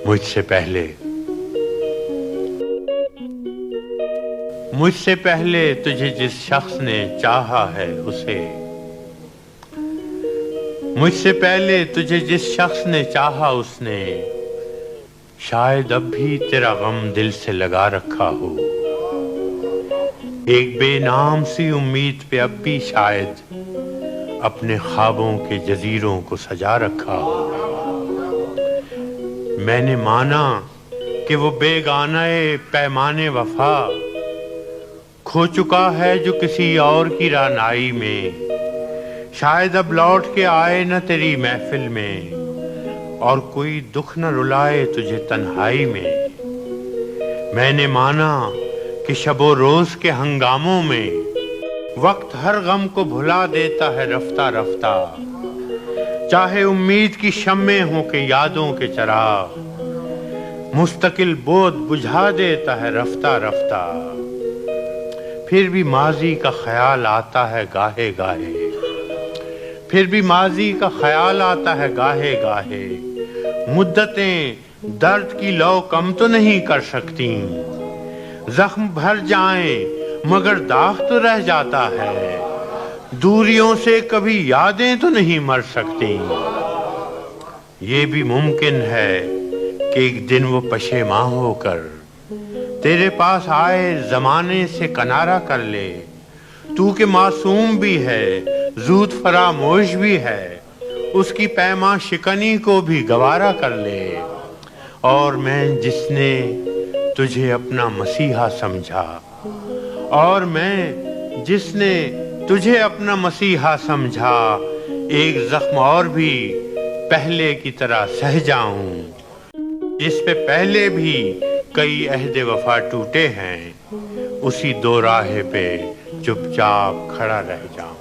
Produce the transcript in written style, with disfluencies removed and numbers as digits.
मुझसे पहले तुझे जिस शख्स ने चाहा है उसे, मुझसे पहले तुझे जिस शख्स ने चाहा उसने शायद अब भी तेरा गम दिल से लगा रखा हो। एक बेनाम सी उम्मीद पे अब भी शायद अपने ख्वाबों के जजीरों को सजा रखा हो। मैंने माना कि वो बेगाना पैमाने वफा खो चुका है जो किसी और की रानाई में, शायद अब लौट के आए न तेरी महफिल में और कोई दुख न रुलाए तुझे तन्हाई में। मैंने माना कि शबो रोज के हंगामों में वक्त हर गम को भुला देता है रफ्ता रफ्ता, चाहे उम्मीद की शम्मे हो के यादों के चराग मुस्तकिल बोध बुझा देता है रफ्ता रफ्ता। फिर भी माजी का ख्याल आता है गाहे गाहे, फिर भी माजी का ख्याल आता है गाहे गाहे। मुद्दतें दर्द की लौ कम तो नहीं कर सकती, जख्म भर जाएं मगर दाग तो रह जाता है। दूरियों से कभी यादें तो नहीं मर सकती। ये भी मुमकिन है कि एक दिन वो पशेमां होकर तेरे पास आए जमाने से किनारा कर ले। तू के मासूम भी है, ज़ूद फरामोश भी है, उसकी पैमा शिकनी को भी गवारा कर ले। और मैं जिसने तुझे अपना मसीहा समझा, और मैं जिसने तुझे अपना मसीहा समझा, एक जख्म और भी पहले की तरह सह जाऊं, जिस पे पहले भी कई अहद वफा टूटे हैं, उसी दो राहे पे चुपचाप खड़ा रह जाऊं।